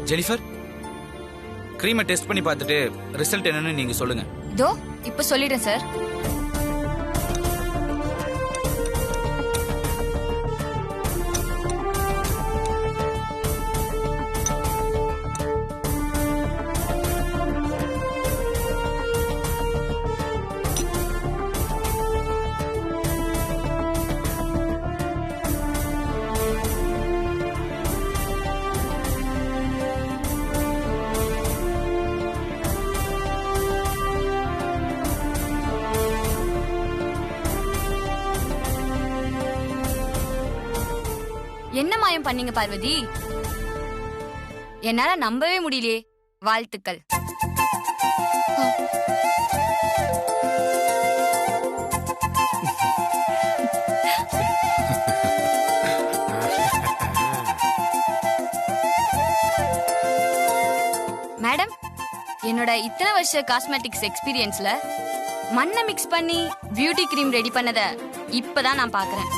Jennifer, க்ரீமை test பண்ணி பார்த்துட்டு ரிசல்ட் என்னன்னு நீங்க சொல்லுங்க. இதோ இப்ப சொல்லிடுறேன் சார். என்ன மாயம் பண்ணீங்க பார்வதி? என்னால நம்பவே முடியலையே. வாழ்த்துக்கள். மேடம், என்னோட இத்தனை வருஷ காஸ்மெட்டிக்ஸ் எக்ஸ்பீரியன்ஸ்ல மண்ணை மிக்ஸ் பண்ணி பியூட்டி கிரீம் ரெடி பண்ணத இப்பதான் நான் பாக்குறேன்.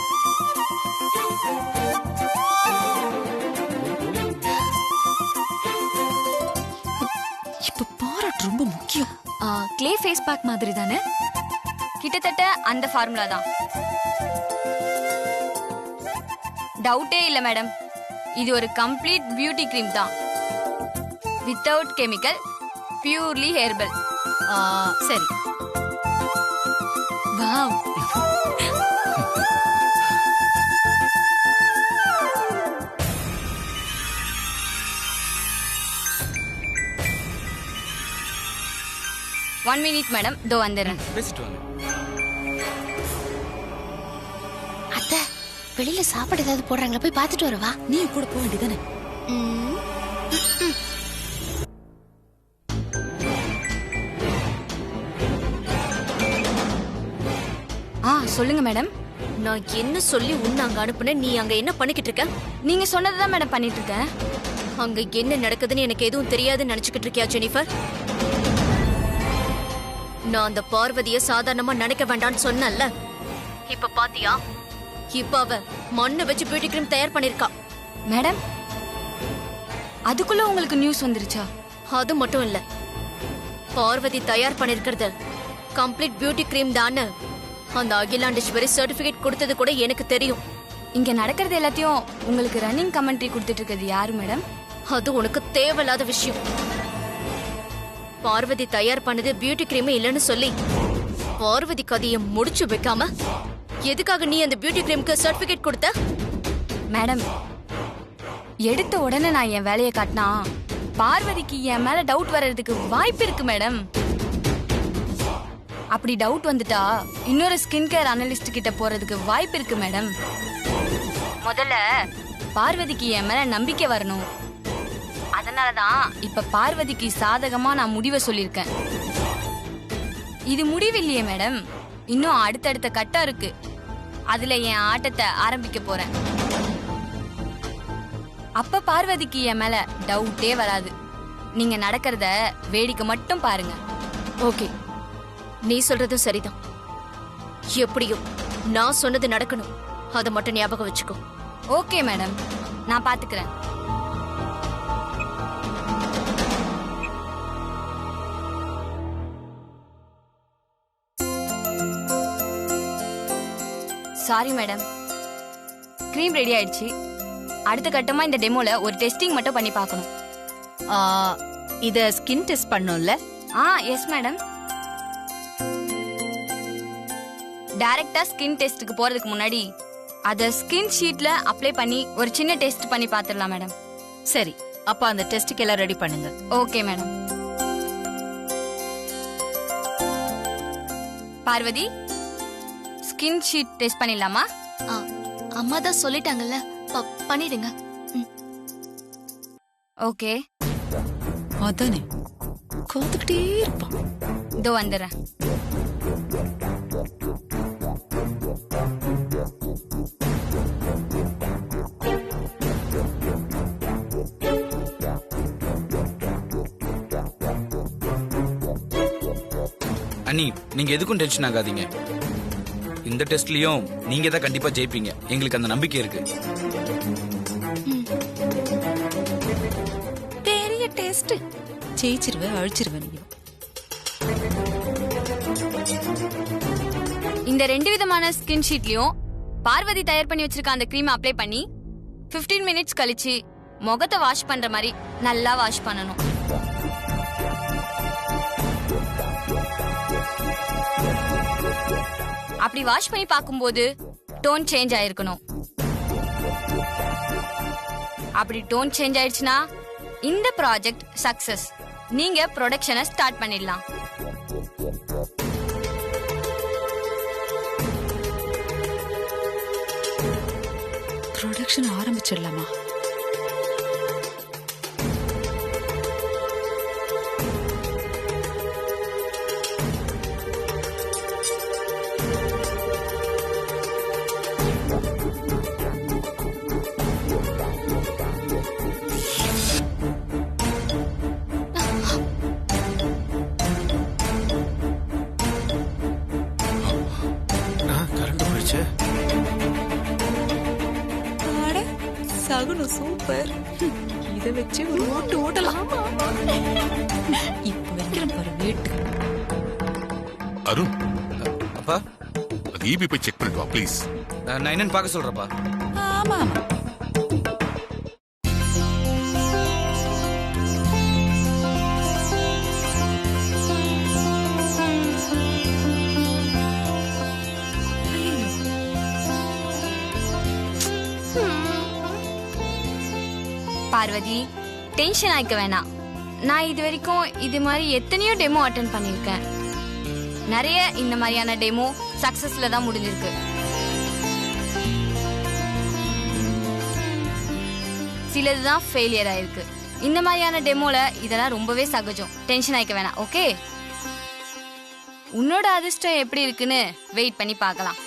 ரொம்ப முக்கியம். க்ளே ஃபேஸ் பேக் மாதிரி தானே? கிட்டத்தட்ட அந்த ஃபார்முலா தான். டவுட்டே இல்ல மேடம், இது ஒரு கம்ப்ளீட் பியூட்டி கிரீம் தான். Without chemical, purely herbal. சரி. வாவ். ஒன் மினிட் மேடம், இதோ வந்துடுறேன். பேசிட்டு வாங்க. அத்தை, வெளியில சாப்பாடு ஏதாவது போடுறாங்களா? போய் பார்த்துட்டு வரவா? நீ கூட போக வேண்டியதானே? சொல்லுங்க மேடம். நான் என்ன சொல்லி உன்னை அங்க அனுப்புனேன், நீ அங்க என்ன பண்ணிக்கிட்டு இருக்க? நீங்க சொன்னதுதான் மேடம் பண்ணிட்டு இருக்கேன். அங்க என்ன நடக்குதுன்னு எனக்கு எதுவும் தெரியாதுன்னு நினைச்சுக்கிட்டு இருக்கியா ஜெனிஃபர்? நான் அந்த பார்வதிய சாதாரணமா நினைக்க வேண்டாம்னு சொன்னேன்ல, இப்ப பாத்தியா? இப்ப அவ மண்ணை வச்சு பியூட்டி கிரீம் தயார் பண்ணிருக்கா. மேடம், அதுக்குள்ள உங்களுக்கு நியூஸ் வந்துருச்சா? அது மட்டும் இல்ல, பார்வதி தயார் பண்ணிருக்கிறது கம்ப்ளீட் பியூட்டி கிரீம் தானே அந்த அகிலாண்டேஸ்வரி சர்டிபிகேட் கொடுத்தது கூட எனக்கு தெரியும். இங்க நடக்கிறது எல்லாத்தையும் உங்களுக்கு ரன்னிங் கமெண்ட்ரி கொடுத்துட்டு இருக்கிறது யாரு மேடம்? அது உனக்கு தேவையில்லாத விஷயம். பார்வதி தயார் பண்ணது பியூட்டி கிரீம் இல்லைன்னு சொல்லி பார்வதி கதையை முடிச்சு வைக்காம எதுக்காக நீ அந்த பியூட்டி கிரீம்க்கு சர்டிபிகேட் கொடுத்த? மேடம், எடுத்த உடனே நான் என் வேலையை காட்டினா பார்வதிக்கு என் மேல டவுட் வர்றதுக்கு வாய்ப்பு இருக்கு மேடம். அப்படி டவுட் வந்துட்டா இன்னொரு ஸ்கின் கேர் அனலிஸ்ட் கிட்ட போறதுக்கு வாய்ப்பு இருக்கு மேடம். முதல்ல பார்வதிக்கு என் மேல நம்பிக்கை வரணும். அதனாலதான் இப்ப பார்வதிக்கு சாதகமா நான் முடிவை சொல்லியிருக்கேன். இது முடிவு இல்லையே மேடம், இன்னும் அடுத்தடுத்த கட்டம் இருக்கு. அதுல என் ஆட்டத்தை ஆரம்பிக்க போறேன். அப்ப பார்வதிக்கு என் மேல டவுட்டே வராது. நீங்க நடக்கிறத வேடிக்கை மட்டும் பாருங்க. ஓகே, நீ சொல்றதும் சரிதான். எப்படியோ நான் சொன்னது நடக்கணும், அதை மட்டும் ஞாபகம் வச்சுக்கோ. ஓகே மேடம், நான் பாத்துக்கிறேன். சாரி மேடம், கிரீம் ரெடி ஆயிடுச்சு. அடுத்த கட்டமா இந்த டெமோல ஒரு டெஸ்டிங் மட்டும் பண்ணி பார்க்கணும். இத ஸ்கின் டெஸ்ட் பண்ணோம்ல? Yes madam. டைரக்டா ஸ்கின் டெஸ்ட்க்கு போறதுக்கு முன்னாடி அத ஸ்கின் ஷீட்ல அப்ளை பண்ணி ஒரு சின்ன டெஸ்ட் பண்ணி பாத்துடலாம் மேடம். சரி, அப்ப அந்த டெஸ்ட்க்கு எல்லாம் ரெடி பண்ணுங்க. Okay madam. Parvathi, skin sheet test பண்ணிடலாமா? அம்மா தான் சொல்லிட்டாங்கல்ல, பண்ணிடுங்க. ஓகே. அதானே காத்துக்கிட்டே இருப்பான். இதோ வந்துடுறேன். அண்ணி, நீங்க எதுக்கும் டென்ஷன் ஆகாதீங்க. இந்த டெஸ்ட்லயும் நீங்க தான் கண்டிப்பா ஜெயிப்பீங்க. எங்களுக்கு அந்த நம்பிக்கை இருக்கு. டெஸ்ட் ஜெயிச்சிருவேன் அழிச்சிருவேன் நீ. இந்த 2 விதமான ஸ்கின் ஷீட்லயும் பார்வதி தயார் பண்ணி வச்சிருக்க அந்த க்ரீம் அப்ளை பண்ணி 15 மினிட்ஸ் கழிச்சு முகத்தை வாஷ் பண்ற மாதிரி நல்லா வாஷ் பண்ணணும். அப்படி வாஷ் பண்ணி பார்க்கும்போது டோன் சேஞ்ச் ஆயிருக்கணும். அப்படி டோன் சேஞ்ச் ஆயிடுச்சுன்னா இந்த ப்ராஜெக்ட் சக்சஸ். நீங்க ப்ரொடக்ஷனை ஸ்டார்ட் பண்ணிடலாம். ப்ரொடக்ஷன் ஆரம்பிச்சிடலாமா? கரண்ட் போயிடுச்சு. சகுனம் சூப்பர். இதை வச்சு ஒரு ஓட்டு ஓட்டலாம். இப்ப வைக்கிறேன் பாரு வேட்டு. அருண், அப்பா அது ஈபி போய் செக் பண்ணிட்டு வா ப்ளீஸ். நான் என்னன்னு பார்க்க சொல்றப்பா. ஆமா ஆமா. பார்வதி டென்ஷன் ஆயிக்க வேணாம். நான் இது வரைக்கும் இது மாதிரி எத்தனையோ டெமோ அட்டென்ட் பண்ணிருக்கேன். நிறைய இந்த மாதிரியான டெமோ சக்சஸ்ல தான் முடிஞ்சிருக்கு. சிலதுதான் ஃபெயிலியர் ஆயிருக்கு. இந்த மாதிரியான டெமோல இதெல்லாம் ரொம்பவே சகஜம். டென்ஷன் ஆயிக்க வேணாம். ஓகே, உன்னோட அதிர்ஷ்டம் எப்படி இருக்குன்னு வெயிட் பண்ணி பார்க்கலாம்.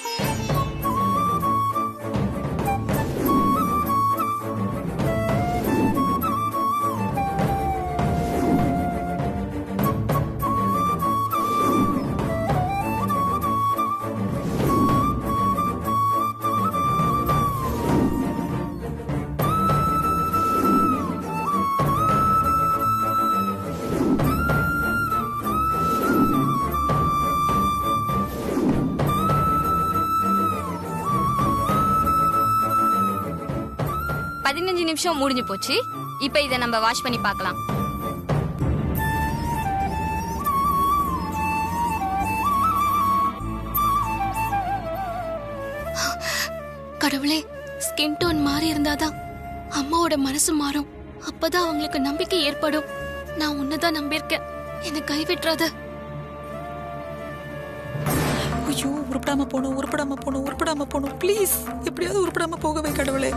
நிமிஷம் முடிஞ்சு போச்சு. இப்ப இதை நம்ம வாஷ் பண்ணி பார்க்கலாம். கடவுளே, ஸ்கின் டோன் மாறி இருந்தாதான் அம்மாவோட மனசு மாறும். அப்பதான் அவங்களுக்கு நம்பிக்கை ஏற்படும். நான் உன்னதான் நம்பியிருக்கேன், என்னை கைவிட்டுறாத. ஐயோ, உருப்படாம போகணும் ப்ளீஸ். எப்படியாவது உருப்படாம போகவே கடவுளே.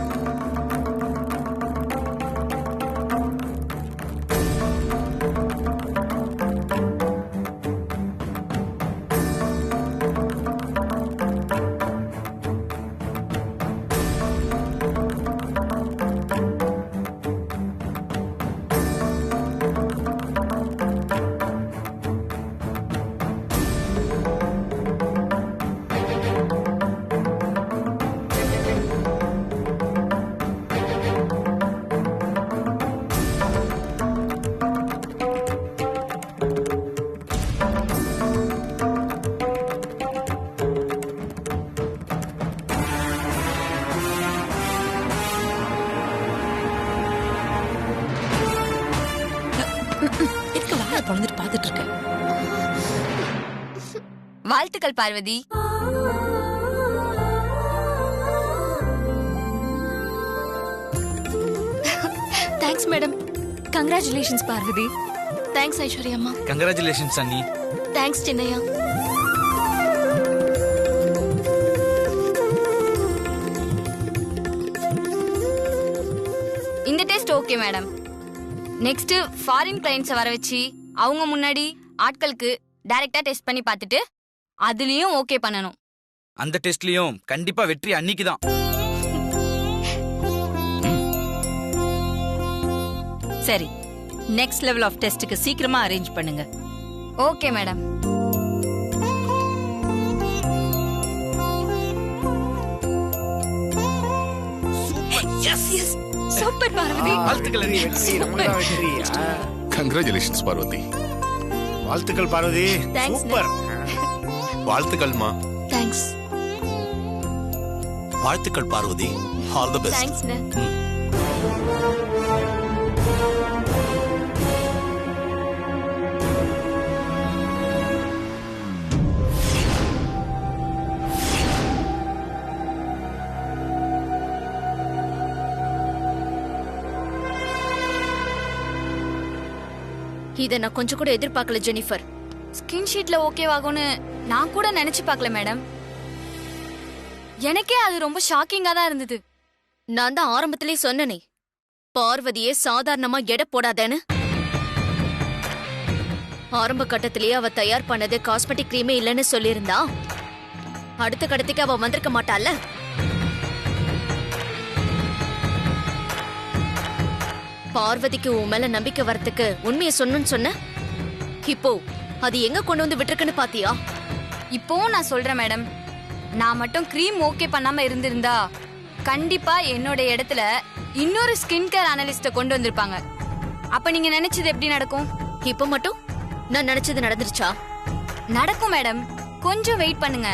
பாத்துட்டு இருக்கேன். வாழ்த்துக்கள் Parvathi. Thanks madam. Congratulations Parvathi. Thanks Aishwarya அம்மா. கங்க்ராச்சுலேஷன்ஸ் அண்ணி. தேங்க்ஸ் சின்னையா. இந்த test okay madam. Next foreign clients வர வச்சு அவங்க முன்னாடி ஆட்களுக்கு டைரக்டா டெஸ்ட் பண்ணி பார்த்துட்டு அதுலயும் ஓகே பண்ணணும். அந்த டெஸ்ட்லயும் கண்டிப்பா வெற்றி அன்னிக்கு தான். சரி, நெக்ஸ்ட் லெவல் ஆஃப் டெஸ்ட்க்கு சீக்கிரமா அரேஞ்ச் பண்ணுங்க. Okay madam. Yes yes super Parvathi. வாழ்த்துக்கள் அண்ணி. நமக்குதான் வெற்றி. கங்க்ராச்சுலேஷன்ஸ் பார்வதி. வாழ்த்துக்கள் பார்வதி. Thanks, super. வாழ்த்துக்கள்மா. தேங்க்ஸ். வாழ்த்துக்கள் பார்வதி. All the best. தேங்க்ஸ்ண்ணே. இத நான் கொஞ்சம் கூட எதிர்பார்க்கல ஜெனிஃபர். ஸ்கின் ஷீட்ல ஓகேவாகும்னு நான் கூட நினைச்சு பார்க்கல மேடம். எனக்கே அது ரொம்ப ஷாக்கிங்கா தான் இருந்தது. நான் தான் ஆரம்பத்திலே சொன்னனே, பார்வதியே சாதாரணமா எடை போடாதேன்னு. ஆரம்ப கட்டத்திலேயே அவ தயார் பண்ணது காஸ்மெட்டிக் கிரீமே இல்லைன்னு சொல்லியிருந்தா அடுத்த கடத்துக்கு அவ வந்திருக்க மாட்டாள்ல. பார்வதிக்கு உன் மேல நம்பிக்கை வரத்துக்கு உண்மையை சொன்னு சொன்ன. இப்போ அது எங்க கொண்டு வந்து விட்டுருக்குன்னு பாத்தியா? இப்போவும் நான் சொல்றேன் மேடம், நான் மட்டும் க்ரீம் ஓகே பண்ணாம இருந்திருந்தா கண்டிப்பா என்னோட இடத்துல இன்னொரு ஸ்கின் கேர் அனலிஸ்ட கொண்டு வந்திருப்பாங்க. அப்ப நீங்க நினைச்சது எப்படி நடக்கும்? இப்ப மட்டும் நான் நினைச்சது நடந்துருச்சா? நடக்கும் மேடம், கொஞ்சம் வெயிட் பண்ணுங்க.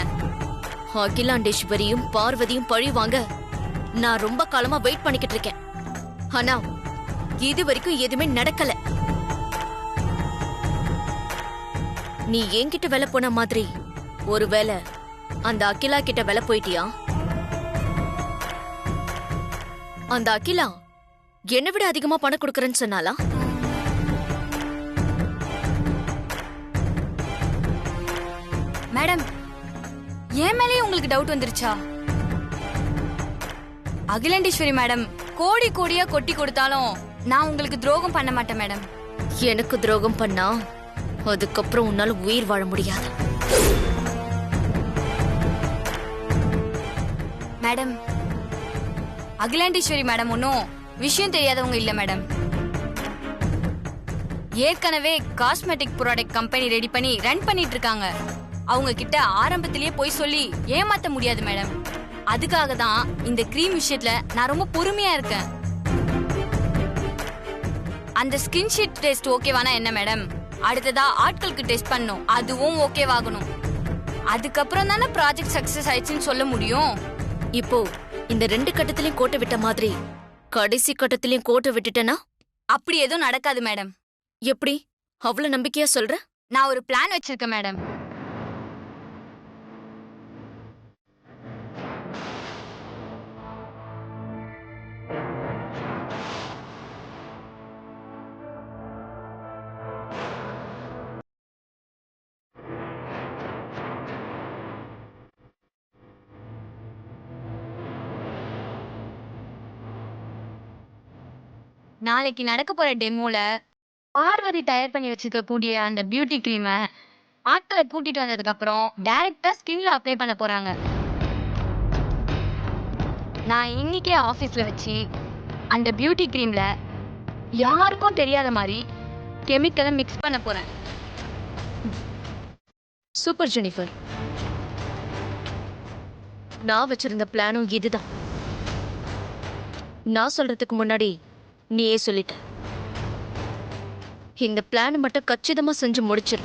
அகிலாண்டேஸ்வரியும் பார்வதியும் பழி வாங்க நான் ரொம்ப காலமா வெயிட் பண்ணிக்கிட்டு இருக்கேன். ஆனா இது வரைக்கும் எதுவுமே நடக்கல. நீ என்கிட்ட வேலை போன மாதிரி ஒருவேளை அந்த அகிலா கிட்ட வேலை போயிட்டியா? அந்த அகிலா என்னை விட அதிகமா பணம் கொடுக்கறேன்னு சொன்னாலா? மேடம், என் மேலேயே உங்களுக்கு டவுட் வந்துருச்சா? அகிலாண்டேஸ்வரி மேடம் கோடி கோடியா கொட்டி கொடுத்தாலும் நான் உங்களுக்கு துரோகம் பண்ண மாட்டேன் மேடம். எனக்கு துரோகம் பண்ணா அதுக்கப்புறம் உன்னால உயிர் வாழ முடியாது. மேடம், அகிலாண்டேஸ்வரி மேடம் ஒன்னும் விஷயம் தெரியாதவங்க இல்ல மேடம். ஏற்கனவே காஸ்மெட்டிக் ப்ராடக்ட் கம்பெனி ரெடி பண்ணி ரன் பண்ணிட்டு இருக்காங்க. அவங்க கிட்ட ஆரம்பத்திலேயே போய் சொல்லி ஏமாத்த முடியாது மேடம். அதுக்காக தான் இந்த கிரீம் விஷயத்துல நான் ரொம்ப பொறுமையா இருக்கேன். அந்த ஸ்கின் ஷீட் டெஸ்ட் ஓகேவானா என்ன மேடம், அடுத்ததா ஆட்களுக்கு டெஸ்ட் பண்ணும், அதுவும் ஓகேவாகணும். அதுக்கப்புறம் தானே ப்ராஜெக்ட் சக்சஸ் ஆயிடுச்சுன்னு சொல்ல முடியும். இப்போ இந்த 2 கட்டத்திலயும் கோட்டை விட்ட மாதிரி கடைசி கட்டத்திலயும் கோட்டை விட்டுட்டனா அப்படி எதுவும் நடக்காது மேடம். எப்படி அவ்வளவு நம்பிக்கையா சொல்ற? நான் ஒரு பிளான் வச்சிருக்கேன் மேடம். நாளைக்கு நடக்க போற டெமோல பார்வதி தயார் பண்ணி வச்சிருக்க கூடிய அந்த பியூட்டி கிரீமை ஆட்களை கூட்டிட்டு வந்ததுக்கு அப்புறம் டைரக்டா ஸ்கின்ல அப்ளை பண்ண போறாங்க. நான் இன்னைக்கே ஆபீஸ்ல வச்சு அந்த பியூட்டி கிரீம்ல யாருக்கும் தெரியாத மாதிரி கெமிக்கலை மிக்ஸ் பண்ண போறேன். Super Jennifer. நான் வச்சிருந்த பிளானும் இதுதான். நான் சொல்றதுக்கு முன்னாடி நீயே சொல்லிட்ட. இந்த பிளான் மட்டும் கச்சிதமா செஞ்சு முடிச்சிரு.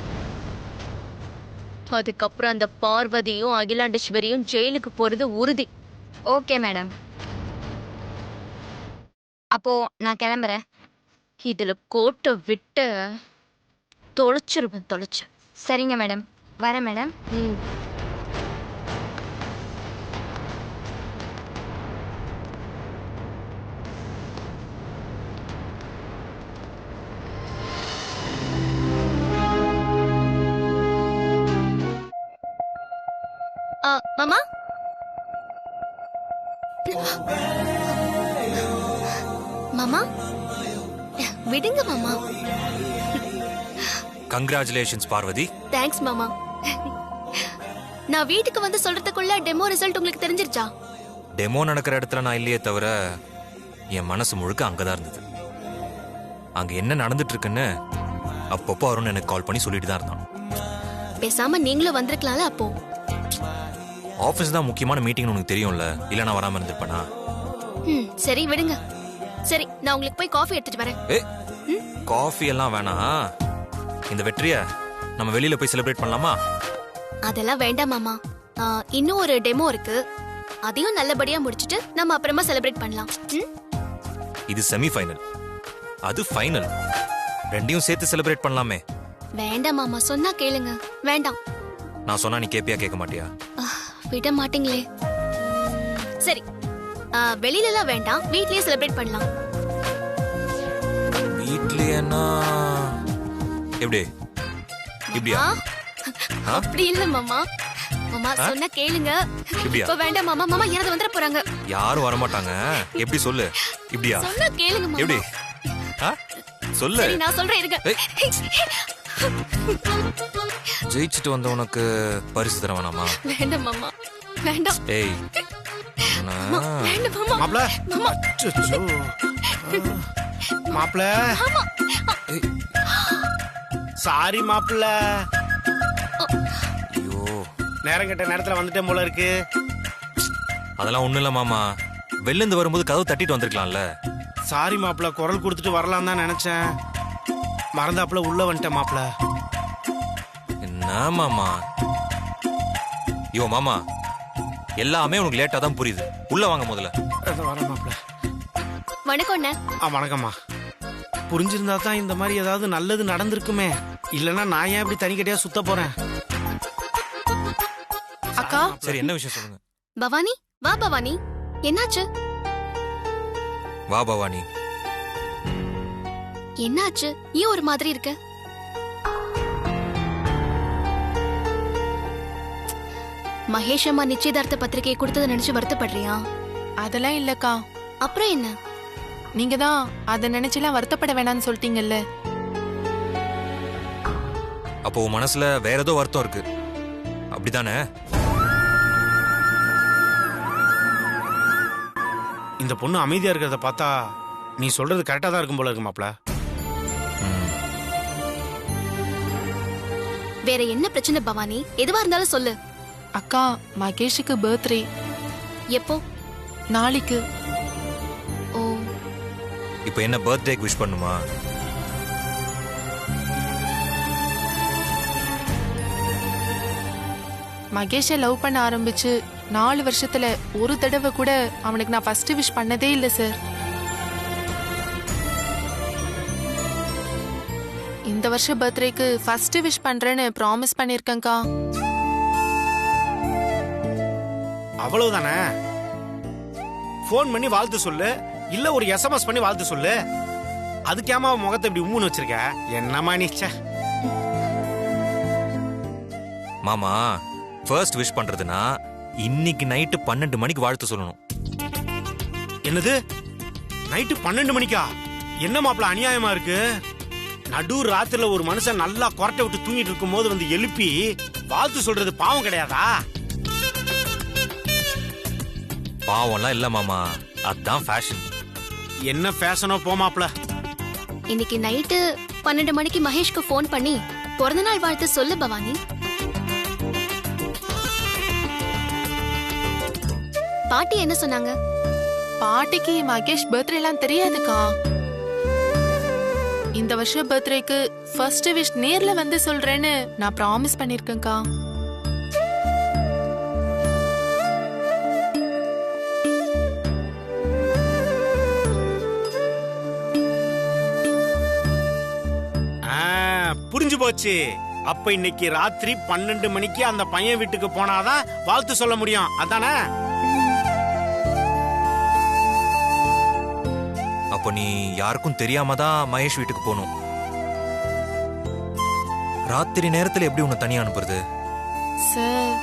அதுக்கப்புறம் அந்த பார்வதியும் அகிலாண்டேஸ்வரியும் ஜெயிலுக்கு போறது உறுதி. ஓகே மேடம், அப்போ நான் கிளம்புறேன். இதுல கோட்டை விட்டு தொலைச்சிருவேன், தொலைச்சு. சரிங்க மேடம், வரேன் மேடம். மாமா, மாமா விடுங்க மாமா. கங்க்ராச்சுலேஷன்ஸ் பார்வதி. தேங்க்ஸ் மாமா. நான் வீட்டுக்கு வந்து சொல்றதுக்குள்ள டெமோ ரிசல்ட் உங்களுக்கு தெரிஞ்சிருச்சா? டெமோ நடக்கிற இடத்துல நான் இல்லையே தவிர என் மனசு முழுக்க அங்கதான் இருந்தது. அங்க என்ன நடந்துட்டு இருக்குன்னு அப்பப்போ அருண் எனக்கு கால் பண்ணி சொல்லிட்டு தான் இருந்தான். பேசாம நீங்களும் வந்திருக்கலாம்ல. அப்போ ஆஃபீஸ் தான் முக்கியமான மீட்டிங்னு உனக்கு தெரியும்ல, இல்ல நான் வராம இருந்திருப்பேனா? சரி விடுங்க. சரி நான் உங்களுக்கு போய் காஃபி எடுத்துட்டு வரேன். ஏ காஃபி எல்லாம் வேணாம். இந்த வெற்றிய நம்ம வெளியில போய் செலிப்ரேட் பண்ணலாமா? அதெல்லாம் வேண்டாம் மாமா. இன்னும் ஒரு டெமோ இருக்கு, அதையும் நல்லபடியா முடிச்சிட்டு நம்ம அப்புறமா செலிப்ரேட் பண்ணலாம். இது செமி ஃபைனல், அது ஃபைனல். ரெண்டையும் சேர்த்து செலிப்ரேட் பண்ணலாமே. வேண்டாம் மாமா, சொன்னா கேளுங்க. வேண்டாம். நான் சொன்னா நீ கேப்பியா கேட்க மாட்டியா? விட மாட்டீங்களே. சரி, வெளியில எல்லாம் வேண்டாம், வீட்லயே செலிப்ரேட் பண்ணலாம். வீட்லயேனா எப்படி? இப்படியா? அப்படி இல்ல மாமா. மாமா சொன்னா கேளுங்க. இப்படியா? இப்ப வேண்டாம் மாமா. மாமா யாராவது வந்துட போறாங்க. யாரும் வர மாட்டாங்க. எப்படி சொல்லு? இப்படியா? சொன்னா கேளுங்க மாமா. எப்படி? சொல்லு. சரி நான் சொல்றேன் இருங்க. ஜெயிச்சிட்டு வந்த உனக்கு பரிசு தர வேணாமா? வேண்டாம் மாமா, வேண்டாம். ஏய் வேண்டாம் மாமா. மாப்ள மாப்ள சாரி மாப்ள. ஐயோ, நேரம் கெட்ட நேரத்துல வந்துட்டேன் போல இருக்கு. அதெல்லாம் ஒண்ணு இல்ல மாமா. வெளில இருந்து வரும்போது கதவு தட்டிட்டு வந்திருக்கலாம்ல. சாரி மாப்ள, குரல் கொடுத்துட்டு வரலாம் தான் நினைச்சேன். மறந்தாப்புல உள்ள வந்துட்டேன் மாப்ள. என்ன மாமா? ஐயோ மாமா, எல்லாமே உனக்கு லேட்டா தான் புரியுது. உள்ள வாங்க முதல்ல. வரேன் மாப்ள. வணக்கம் அண்ணா. வணக்கம்மா. புரிஞ்சிருந்தா தான் இந்த மாதிரி ஏதாவது நல்லது நடந்திருக்குமே. இல்லன்னா நான் ஏன் இப்படி தனிக்கட்டியா சுத்த போறேன்? அக்கா சரி, என்ன விஷயம் சொல்லுங்க. பவானி, வா பவானி. என்னாச்சு? வா பவானி. என்னாச்சு? ஏன் ஒரு மாதிரி இருக்க? மகேஷ் அம்மா நிச்சயதார்த்த பத்திரிகையை கொடுத்ததை நினைச்சு வருத்தப்படுறியா? அதெல்லாம் இல்லக்கா. அப்புறம் என்ன? நீங்க தான் அதை நினைச்செல்லாம் வருத்தப்பட வேணாம்னு சொல்லிட்டீங்கல்ல. அப்போ உன் மனசுல வேற ஏதோ வருத்தம் இருக்கு, அப்படிதானே? இந்த பொண்ணு அமைதியா இருக்கிறத பார்த்தா நீ சொல்றது கரெக்டா தான் இருக்கும் போல இருக்கு மாப்ள. வேற என்ன பிரச்சனை பவானி? எதுவா இருந்தாலும் சொல்லு. அக்கா, மகேஷுக்கு பர்த்டே. எப்போ? நாளைக்கு. ஓ, இப்போ என்ன பர்த்டேக்கு விஷ் பண்ணுமா? மகேஷை லவ் பண்ண ஆரம்பிச்சு 4 வருஷத்துல ஒரு தடவை கூட அவனுக்கு நான் ஃபர்ஸ்ட் விஷ் பண்ணதே இல்லை சார். இந்த வருஷம் பர்த்டேக்கு ஃபர்ஸ்ட் விஷ் பண்றேன்னு ப்ராமிஸ் பண்ணிருக்கேன்க்கா. அவ்வளவுதானே? போன் பண்ணி வாழ்த்து சொல்லு, இல்ல ஒரு SMS பண்ணி வாழ்த்து சொல்லு. அதுக்கேமா முகத்தை இப்படி உம்முன்னு வச்சிருக்க? என்னமா நீச்ச? மாமா, ஃபர்ஸ்ட் விஷ் பண்றதுனா இன்னைக்கு நைட்டு 12 மணிக்கு வாழ்த்து சொல்லணும். என்னது? நைட்டு 12 மணிக்கா? என்ன மாப்ள அநியாயமா இருக்கு? நடு ராத்திரில ஒரு மனுஷன் நல்லா கொரட்டை விட்டு தூங்கிட்டு இருக்கும் போது வந்து எழுப்பி வாழ்த்து சொல்றது பாவம் கிடையாதா? பாவம்லாம் இல்ல மாமா, அதான் ஃபேஷன். என்ன ஃபேஷனோ போ மாப்ள. இன்னைக்கு நைட்டு 12 மணிக்கு மகேஷ்க்கு போன் பண்ணி பிறந்த நாள் வாழ்த்து சொல்லு பவானி. பாட்டி என்ன சொன்னாங்க? பாட்டிக்கு மகேஷ் பர்த்டே எல்லாம் தெரியாதுக்கா. இந்த வருஷம் பர்த்டேக்கு ஃபர்ஸ்ட் விஷ் நேர்ல வந்து சொல்றேன்னு நான் ப்ராமிஸ் பண்ணிருக்கேன்க்கா. புரிஞ்சு போச்சு. அப்ப இன்னைக்கு ராத்திரி 12 மணிக்கு அந்த பையன் வீட்டுக்கு போனாதான் வாழ்த்து சொல்ல முடியும், அதானே? அப்போ நீ யாருக்கும் தெரியாம தான் மகேஷ் வீட்டுக்கு போகணும். ராத்திரி நேரத்துல எப்படி உன்னை தனியா அனுப்புறது? சார்,